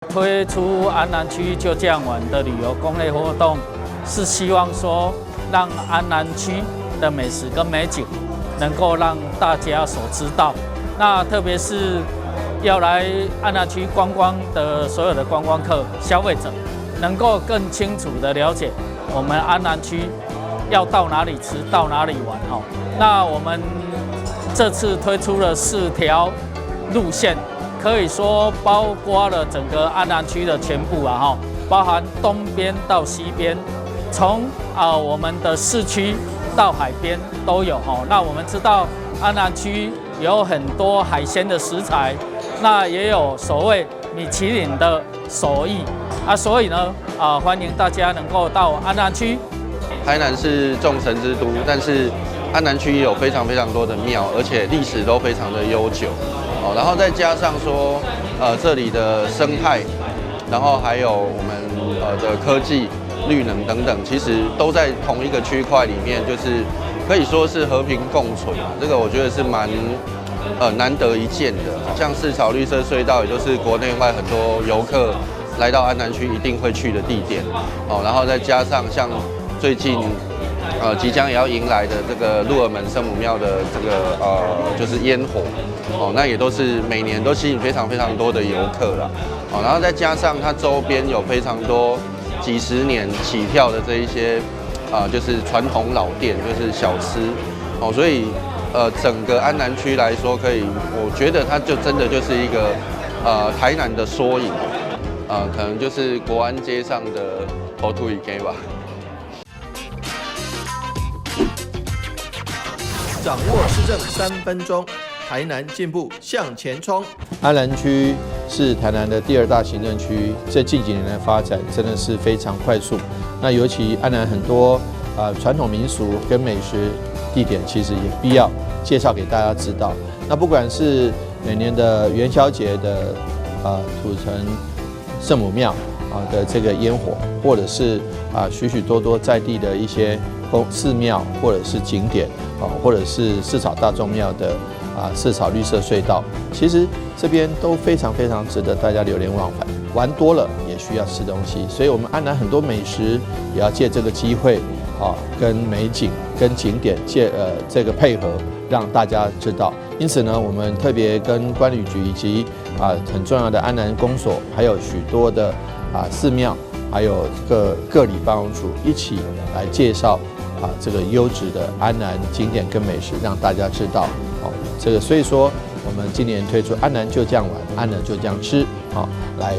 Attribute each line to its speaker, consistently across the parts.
Speaker 1: 推出安南区就这样玩的旅游攻略活动，是希望说让安南区的美食跟美景能够让大家所知道。那特别是要来安南区观光的所有的观光客、消费者，能够更清楚的了解我们安南区要到哪里吃、到哪里玩哈。那我们这次推出了4条路线，可以说包括了整个安南区的全部啊哈，包含东边到西边，从我们的市区到海边都有哈。那我们知道安南区有很多海鲜的食材，那也有所谓米其林的手艺所以呢欢迎大家能够到安南区。
Speaker 2: 台南是众神之都，但是安南区也有非常多的庙，而且历史都非常的悠久。然后再加上说这里的生态，然后还有我们的科技、绿能等等，其实都在同一个区块里面，就是可以说是和平共存。这个我觉得是蛮难得一见的。像市草绿色隧道，也就是国内外很多游客来到安南区一定会去的地点。然后再加上像最近即将也要迎来的这个鹿耳门圣母庙的这个就是烟火那也都是每年都吸引非常多的游客啦然后再加上它周边有非常多几十年起跳的这一些就是传统老店，就是小吃所以整个安南区来说，我觉得它就真的就是一个台南的缩影可能就是国安街上的头土一街吧。
Speaker 3: 掌握施政3分钟，台南进步向前冲。
Speaker 4: 安南区是台南的第2大行政区，这近几年的发展真的是非常快速。那尤其安南很多传统民俗跟美食地点，其实也必要介绍给大家知道。那不管是每年的元宵节的土城圣母庙的这个烟火，或者是许多在地的一些寺庙或者是景点或者是市草大众庙的市草绿色隧道，其实这边都非常值得大家流连忘返。玩多了也需要吃东西，所以我们安南很多美食也要借这个机会跟美景跟景点这个配合，让大家知道。因此呢，我们特别跟关旅局以及很重要的安南公所，还有许多的寺庙，还有各里办公处一起来介绍这个优质的安南景点跟美食，让大家知道这个。所以说，我们今年推出安南就这样玩，安南就这样吃来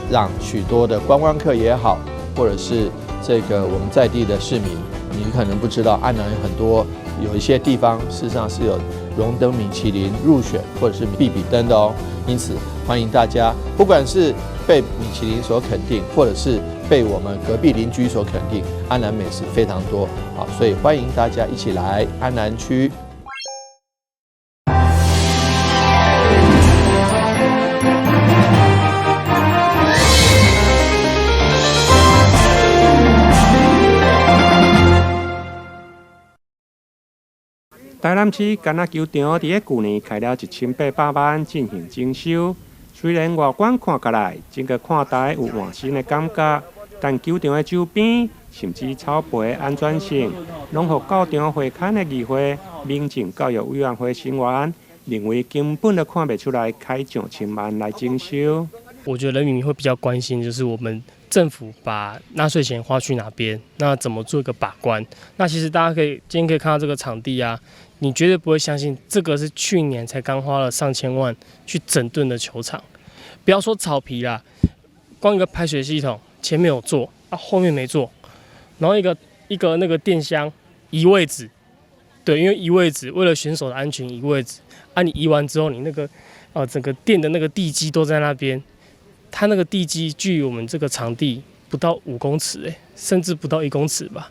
Speaker 4: 让许多的观光客也好，或者是这个我们在地的市民，你可能不知道，安南很多有一些地方事实上是有荣登米其林入选或者是必比登的因此欢迎大家，不管是被米其林所肯定，或者是被我们隔壁邻居所肯定，安南美食非常多所以欢迎大家一起来安南区。
Speaker 5: 台南市橄榄球场伫去年开了1800万进行整修，虽然外观看起来整个看台有换新的感觉，但球场的周边甚至草皮安全性，拢互教场会刊的议会民政教育委员会成员认为根本都看不出来开奖1000万来整修。
Speaker 6: 我觉得人民会比较关心，就是我们政府把纳税钱花去哪边，那怎么做一个把关？那其实大家今天可以看到这个场地你绝对不会相信这个是去年才刚花了上千万去整顿的球场。不要说草皮啦，光一个排水系统前面有做后面没做，然后一个那个电箱移位置，对，因为移位置为了选手的安全移位置你移完之后，你那个整个店的那个地基都在那边。它那个地基距离我们这个场地不到5公尺甚至不到1公尺吧，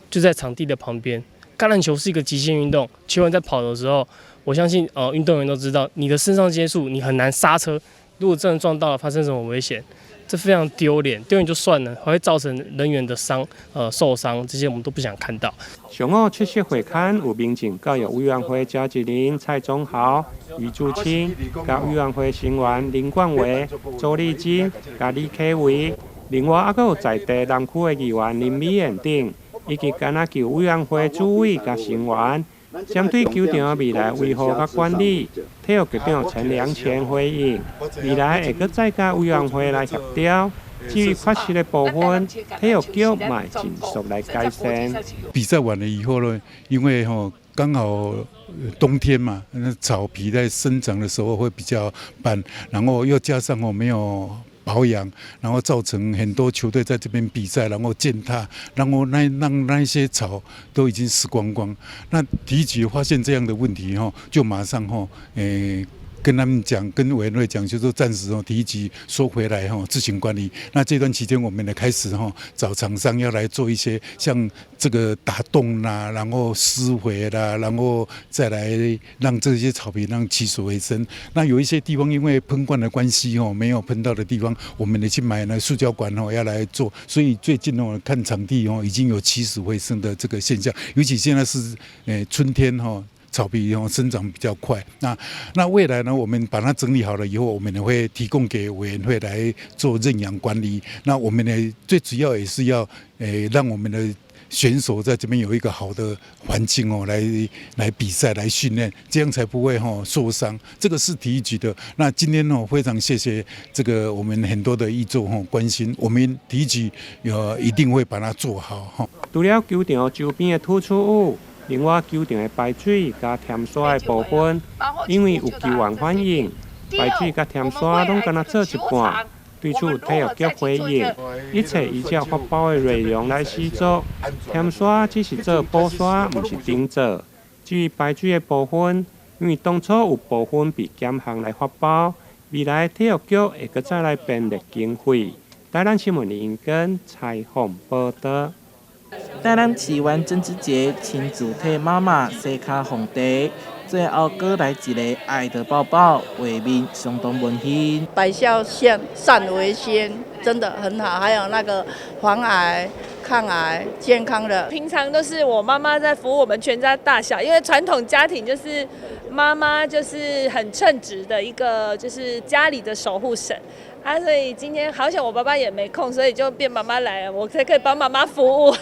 Speaker 6: 就在场地的旁边。橄榄球是一个极限运动，球员在跑的时候，我相信运动员都知道，你的肾上腺素你很难刹车，如果真的撞到了，发生什么危险，这非常丢脸就算了，还会造成人员的受伤，这些我们都不想看到。
Speaker 5: 上午出席会刊有民政教育委员会召集人蔡宗豪、余柱清，甲委员会成员林冠伟、周丽金、甲李启伟，另外还有在地南区的议员林美燕等，以及橄榄球委员会主委甲成员。针对球场未来维护甲管理，体育局长陈良全回应，未来会搁再甲委员会来协调。至于缺失的部分，体育局嘛尽速来改善。
Speaker 7: 比赛完了以后呢，因为刚好冬天嘛，那草皮在生长的时候会比较斑，然后又加上没有保养，然后造成很多球队在这边比赛，然后践踏，然后让那些草都已经死光光。那体局发现这样的问题就马上跟他们讲，跟委员会讲，就说暂时体局收回来自行管理。那这段期间，我们也开始找厂商要来做一些像这个打洞啦，然后施肥啦，然后再来让这些草皮让起死回生。那有一些地方因为喷灌的关系没有喷到的地方，我们也去买那塑胶管要来做。所以最近看场地已经有起死回生的这个现象，尤其现在是春天草皮生长比较快，那未来呢，我们把它整理好了以后，我们也会提供给委员会来做认养管理。那我们呢，最主要也是要让我们的选手在这边有一个好的环境来比赛来训练，这样才不会受伤。这个是体育局的。那今天非常谢谢这个我们很多的议座关心，我们体育局一定会把它做好。
Speaker 5: 除了球场周边的突出物。另外，球场的排水加添沙的部分，因为有球员反映，排水加添沙拢敢若做一半。对此，体育局回应，一切依照发包的内容来施作，添沙只是做补沙，唔是顶做。至于排水的部分，因为当初有部分被减项来发包，未来体育局会搁再来编列经费。台南新闻林根采访报道。
Speaker 8: 台南市湾政治节亲子体妈妈洗脚皇帝，最后搁来一个爱的抱抱，画面相当温馨。
Speaker 9: 百孝献善为先，真的很好。还有那个防癌、抗癌、健康的。
Speaker 10: 平常都是我妈妈在服务我们全家大小，因为传统家庭就是妈妈就是很称职的一个就是家里的守护神。所以今天好像我爸爸也没空，所以就变妈妈来了，我才可以帮妈妈服务。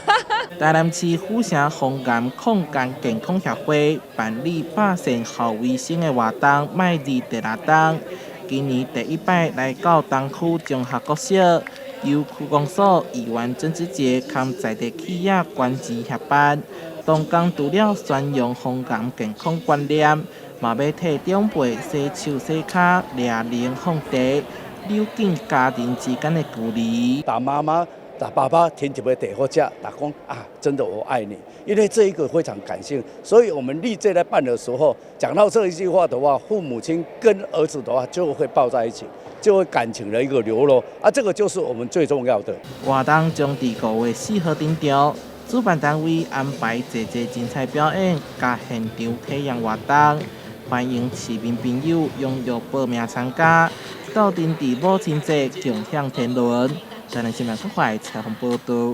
Speaker 8: 台南市府城防癌抗癌健康协会办理百姓校卫生的活动，迈入第6档。今年第1摆来到东区中学国小，由区公所议员郑子杰和在地企业关系协办。当天除了宣扬防癌健康观念，嘛要替长辈洗手洗脚、抓零放茶。溜近家庭之间的距离，
Speaker 11: 打妈妈、打爸爸，添一杯茶或者打工真的我爱你，因为这一个非常感性，所以我们历届在办的时候，讲到这一句话的话，父母亲跟儿子的话就会抱在一起，就会感情的一个流露这个就是我们最重要的。
Speaker 8: 活动将在5月4号登场，主办单位安排侪精彩表演加现场体验活动，欢迎市民朋友踊跃报名参加。到阵地母亲节共享天伦，台南新闻国会采访报道。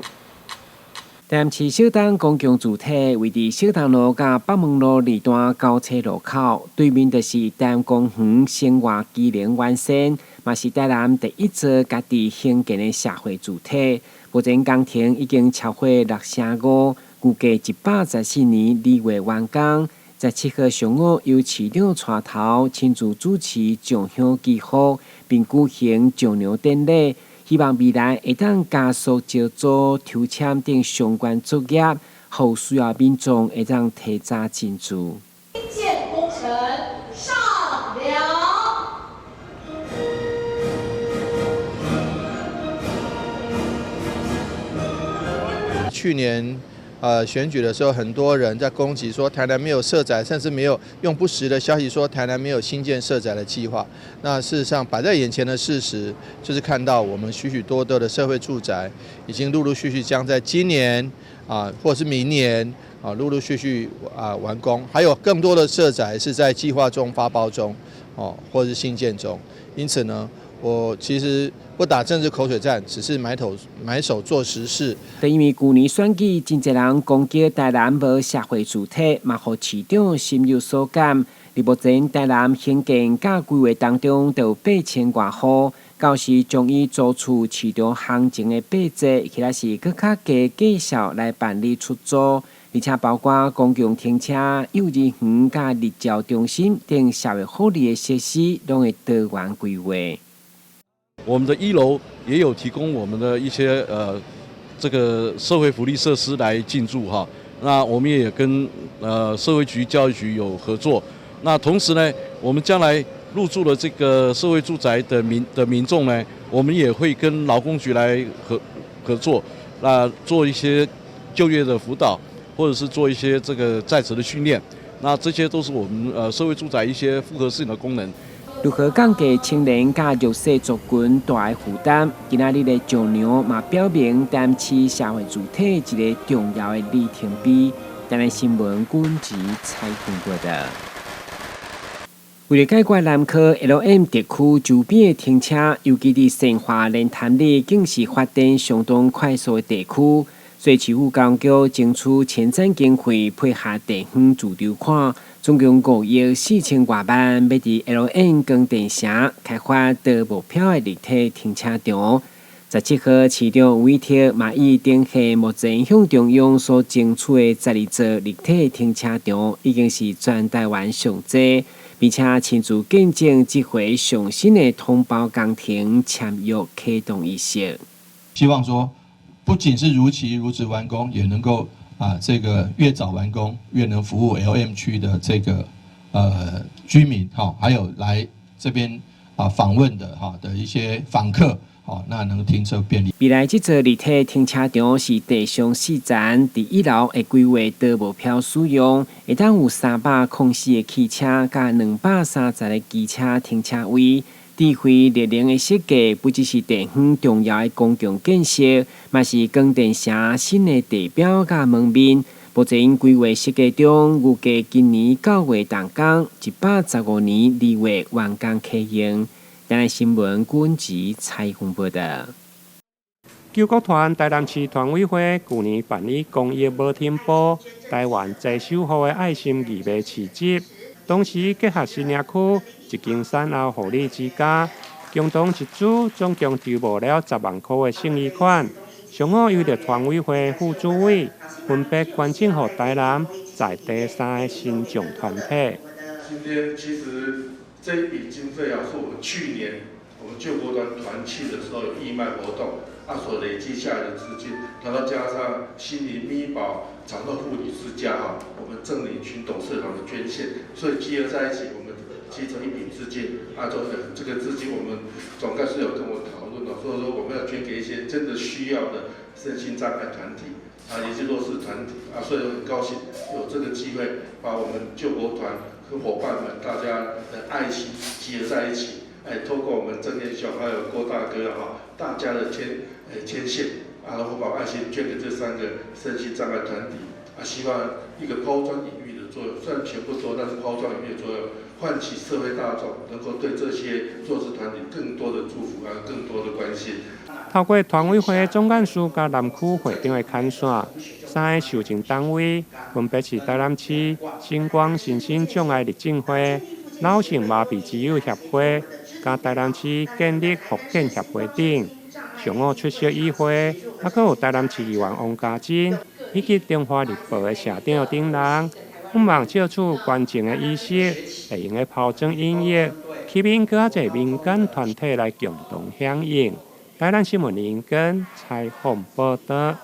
Speaker 12: 台南市小东公共主体位伫小东路甲北门路二段交叉路口，对面就是台南公园生活机能园线，嘛是台南第一座家己兴建的社会主体。目前工程已经超过6.5%，预计114年2月完工。17号上午，由市长带头亲自主持上香祈福，并举行上梁典礼，希望未来会当加速招租、抽签等相关作业，后需要民众会当提早进驻。
Speaker 13: 建工程上了。
Speaker 4: 去年选举的时候，很多人在攻击说台南没有社宅，甚至没有用不实的消息说台南没有新建社宅的计划。那事实上摆在眼前的事实，就是看到我们许许多多的社会住宅已经陆陆续续将在今年或是明年陆陆续续完工，还有更多的社宅是在计划中、发包中或是新建中。因此呢，我其实不打政治口水战，只是埋手做实事。
Speaker 12: 就因为去年选举，真侪人攻击台南无社会主体，嘛互市长心有所感。而目前台南兴建甲规划当中，就有8000多户，到时将以租厝市场行情的8折，其他是更较低价销来办理出租。而且包括公共停车、幼儿园、甲日照中心等社会福利的设施，拢会多元规划。
Speaker 14: 我们的1楼也有提供我们的一些这个社会福利设施来进驻哈。那我们也跟社会局、教育局有合作。那同时呢，我们将来入住了这个社会住宅的民众呢，我们也会跟劳工局来合作，那做一些就业的辅导。或者是做一些这个在职的训练，那这些都是我们社会住宅一些复合性的功能。
Speaker 12: 如何降低青年甲弱势族群大的负担？今仔日的上梁嘛表明台南市社会主体一个重要的里程碑。台南新闻军集采访过的。为了解决南科 LM 地区周边的停车，尤其伫善化连潭里，更是发展相当快速的地区。所以市府交通局争取前瞻经费，配合地方自筹款，总共5亿4000多万，要伫 LN 光电城开发多目标的立体停车场。17号，市长委托嘛以顶下目前向中央所争取的12座立体停车场，已经是全台湾上济，并且亲自见证这回上新的通包工程签约启动仪式。
Speaker 3: 希望说。不仅是如期如职完工，也能够这个越早完工越能服务 LM 区的这个居民，还有来这边访问的一些访客，那能停车便利。
Speaker 12: 未来这座立体停车场是地上4层，伫1楼会规划多目标使用，会当有304个汽车加230个机车停车位。智慧热能的设计不只是地方重要的公共建设，嘛是光电城新的地标甲门面。目前规划设计中，预计今年9月动工，115年2月完工启用。台南新闻军集采访报道。
Speaker 5: 救国团台南市团委会去年办理公益无停步台湾最守护的爱心义卖市集，同时结合新营区一间产后护理之家，共同一组总共筹募了10万块的生意款，上午由着团委会副主委分别捐赠给台南在地3个新创团体。
Speaker 15: 今天其实这一笔经费是我们去年我们救国团团庆的时候有义卖活动，所累积下来的资金，然后加上心灵咪宝长乐护理之家我们郑领群董事长的捐献，所以集合在一起，我们集成一笔资金这个资金我们总干事有跟我讨论所以说我们要捐给一些真的需要的身心障碍团体一些弱势团体所以很高兴有这个机会把我们救国团和伙伴们大家的爱心集合在一起，透过我们郑天雄还有郭大哥大家的牵线然后把爱心捐给这3个身心障碍团体希望一个抛砖引玉的作用，虽然钱不多，但是抛砖引玉的作用，唤起社会大众能够对这些弱势团体更多的祝福更多的关心。
Speaker 5: 透过团委会总干事甲南区会长的牵线，3个受赠单位分别是台南市星光身心障碍日政会、脑性麻痹之友协会、甲台南市建立福建协会等。上午出席议会，还有台南市议员王家珍以及中华日报的社长等人，希望借出捐赠的仪式，会用的抛砖引玉，吸引更多民间团体来共同响应。台南新闻林根采访报道。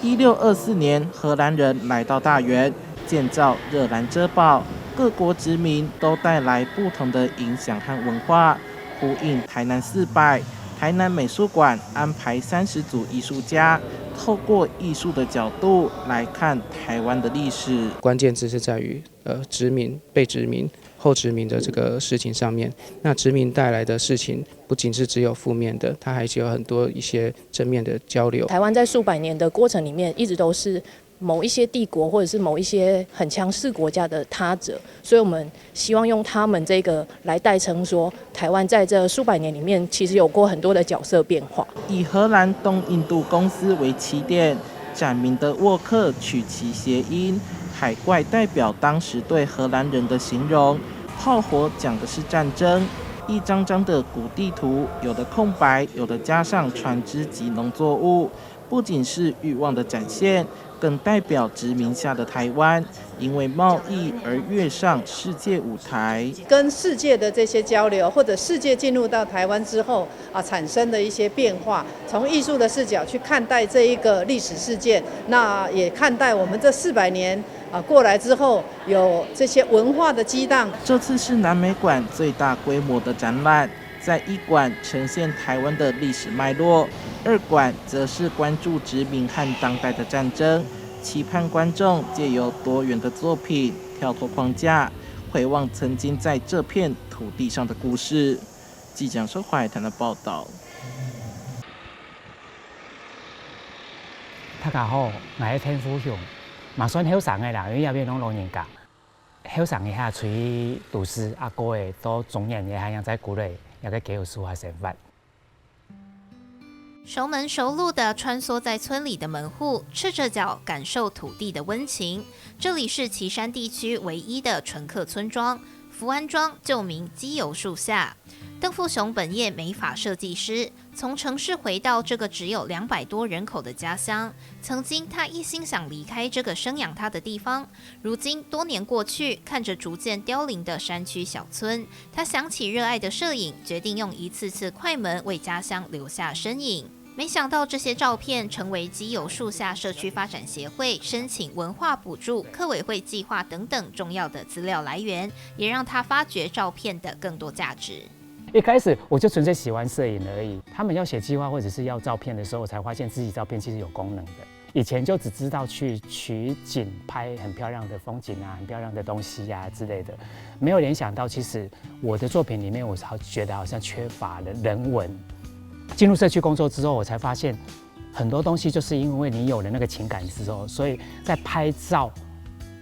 Speaker 8: 1624年，荷兰人来到大园，建造热兰遮堡，各国殖民都带来不同的影响和文化，呼应台南400。台南美术馆安排30组艺术家，透过艺术的角度来看台湾的历史。
Speaker 16: 关键字是在于殖民、被殖民、后殖民的这个事情上面。那殖民带来的事情不仅是只有负面的，它还是有很多一些正面的交流。
Speaker 17: 台湾在数百年的过程里面，一直都是某一些帝国或者是某一些很强势国家的他者，所以我们希望用他们这个来代称说，台湾在这数百年里面其实有过很多的角色变化。
Speaker 8: 以荷兰东印度公司为起点，展明的沃克取其谐音，海怪代表当时对荷兰人的形容，炮火讲的是战争。一张张的古地图，有的空白，有的加上船只及农作物，不仅是欲望的展现，更代表殖民下的台湾因为贸易而跃上世界舞台。
Speaker 18: 跟世界的这些交流，或者世界进入到台湾之后产生的一些变化，从艺术的视角去看待这一个历史事件，那也看待我们这400年过来之后有这些文化的激荡。
Speaker 8: 这次是南美馆最大规模的展览，在1馆呈现台湾的历史脉络，2馆则是关注殖民和当代的战争，期盼观众借由多元的作品跳脱框架，回望曾经在这片土地上的故事。记者周怀谈的报道。
Speaker 19: 他较好，我天福乡。嘛算晓送的啦，因为那边拢老人家，晓送一下吹读书阿哥的都中年的还养在鼓励，也个给有书法身份。
Speaker 20: 熟门熟路地穿梭在村里的门户，赤着脚感受土地的温情。这里是旗山地区唯一的纯客村庄——福安庄，旧名基油树下。邓富雄本业美发设计师，从城市回到这个只有200多人口的家乡。曾经他一心想离开这个生养他的地方，如今多年过去，看着逐渐凋零的山区小村，他想起热爱的摄影，决定用一次次快门为家乡留下身影。没想到这些照片成为基油树下社区发展协会申请文化补助、客委会计划等等重要的资料来源，也让他发掘照片的更多价值。
Speaker 19: 一开始我就纯粹喜欢摄影而已，他们要写计划或者是要照片的时候，我才发现自己照片其实有功能的。以前就只知道去取景、拍很漂亮的风景啊、很漂亮的东西啊之类的，没有联想到其实我的作品里面，我觉得好像缺乏了人文。进入社区工作之后，我才发现很多东西就是因为你有了那个情感之后，所以在拍照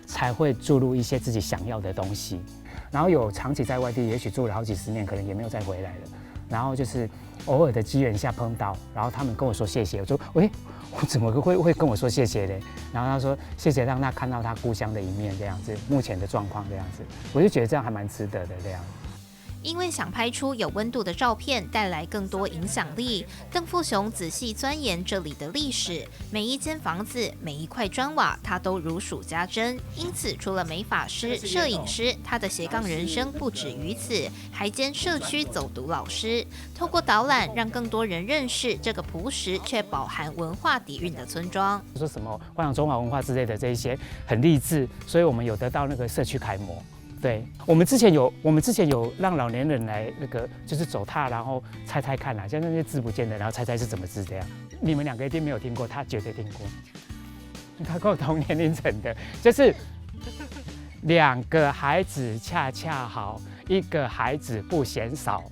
Speaker 19: 才会注入一些自己想要的东西。然后有长期在外地，也许住了好几10年，可能也没有再回来了。然后就是偶尔的机缘下碰到，然后他们跟我说谢谢，我说喂，我怎么会跟我说谢谢嘞？然后他说谢谢让他看到他故乡的一面，这样子，目前的状况这样子，我就觉得这样还蛮值得的这样。
Speaker 20: 因为想拍出有温度的照片，带来更多影响力，邓富雄仔细钻研这里的历史，每一间房子、每一块砖瓦，他都如数家珍。因此，除了美发师、摄影师，他的斜杠人生不止于此，还兼社区走读老师。透过导览，让更多人认识这个朴实却饱含文化底蕴的村庄。
Speaker 19: 说什么弘扬中华文化之类的这一些很励志，所以我们有得到那个社区楷模。对，我们之前有让老年人来那个就是走踏，然后猜猜看啦，像那些字不见的，然后猜猜是怎么字这样。你们2个一定没有听过，他绝对听过。他跟我同年龄层的，就是2个孩子恰恰好，1个孩子不嫌少。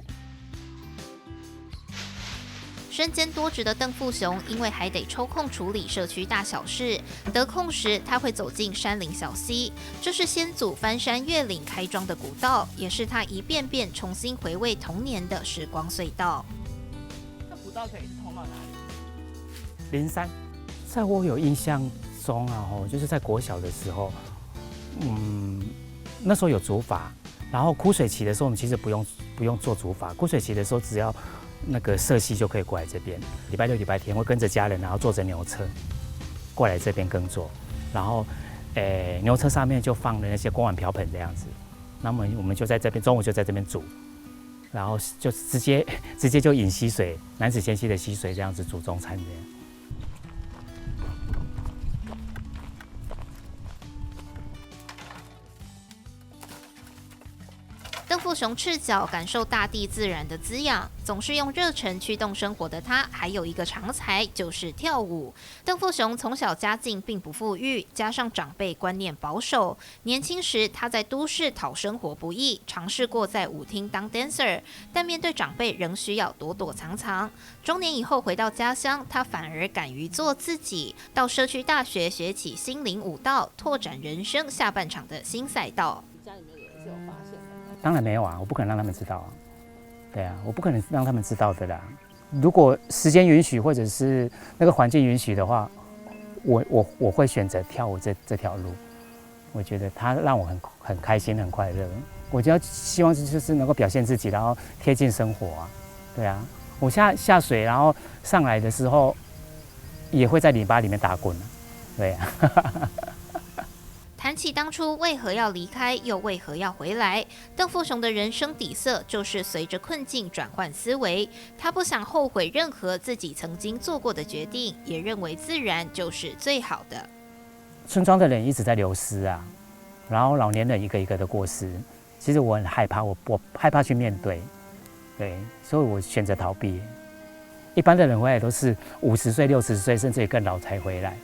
Speaker 20: 身兼多职的邓富雄，因为还得抽空处理社区大小事，得空时他会走进山林小溪，这是先祖翻山越岭开庄的古道，也是他一遍遍重新回味童年的时光隧道。
Speaker 18: 这古道可以通到哪里？
Speaker 19: 灵山，在我有印象中啊，就是在国小的时候，那时候有竹筏，然后枯水期的时候，我们其实不用做竹筏，枯水期的时候只要那个社溪就可以过来这边，礼拜六、礼拜天会跟着家人，然后坐着牛车过来这边耕作，然后，牛车上面就放了那些锅碗瓢盆这样子，那么我们就在这边中午就在这边煮，然后就直接就饮溪水，南子仙溪的溪水这样子煮中餐这样。
Speaker 20: 邓富熊赤脚感受大地自然的滋养，总是用热忱驱动生活的他，还有一个长才就是跳舞。邓富雄从小家境并不富裕，加上长辈观念保守，年轻时他在都市讨生活不易，尝试过在舞厅当 dancer， 但面对长辈仍需要躲躲藏藏。中年以后回到家乡，他反而敢于做自己，到社区大学学起心灵舞蹈，拓展人生下半场的新赛道。
Speaker 21: 家里面也是有发现的。
Speaker 19: 当然没有啊，我不可能让他们知道啊。对啊，我不可能让他们知道的啦。如果时间允许，或者是那个环境允许的话，我会选择跳舞这条路。我觉得它让我很开心，很快乐。我就要希望就是能够表现自己，然后贴近生活啊。对啊，我下水，然后上来的时候也会在泥巴里面打滚啊。对啊。
Speaker 20: 谈起当初为何要离开，又为何要回来，邓富雄的人生底色就是随着困境转换思维。他不想后悔任何自己曾经做过的决定，也认为自然就是最好的。
Speaker 19: 村庄的人一直在流失啊，然后老年人一个一个的过世，其实我很害怕，我害怕去面对，对，所以我选择逃避。一般的人回来都是50岁、60岁，甚至也更老才回来，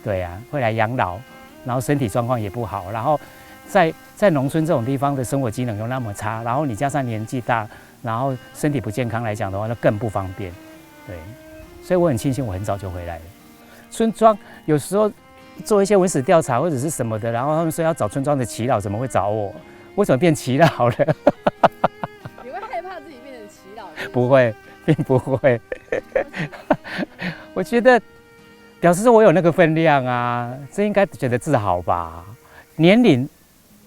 Speaker 19: 对啊，会来养老。然后身体状况也不好，然后在农村这种地方的生活机能又那么差，然后你加上年纪大，然后身体不健康来讲的话，那更不方便。对，所以我很庆幸我很早就回来了。村庄有时候做一些文史调查或者是什么的，然后他们说要找村庄的耆老，怎么会找我？为什么变耆老了？
Speaker 21: 你会害怕自己变成耆老？
Speaker 19: 不会，并不会。我觉得。表示说我有那个分量啊，这应该觉得自豪吧。年龄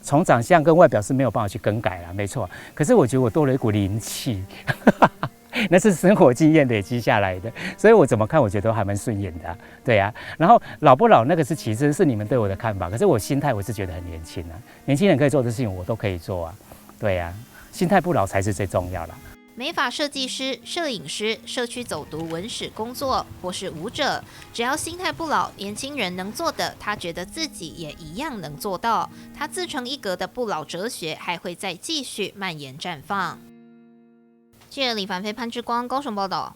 Speaker 19: 从长相跟外表是没有办法去更改啦，没错。可是我觉得我多了一股灵气，那是生活经验累积下来的，所以我怎么看我觉得都还蛮顺眼的啊，对啊。然后老不老那个是其次，是你们对我的看法。可是我心态我是觉得很年轻啊，年轻人可以做的事情我都可以做啊，对啊，心态不老才是最重要啦。
Speaker 20: 美发设计师、摄影师、社区走读文史工作，或是舞者，只要心态不老，年轻人能做的，他觉得自己也一样能做到。他自成一格的不老哲学，还会再继续蔓延绽放。记者李凡飞、潘志光高雄报道。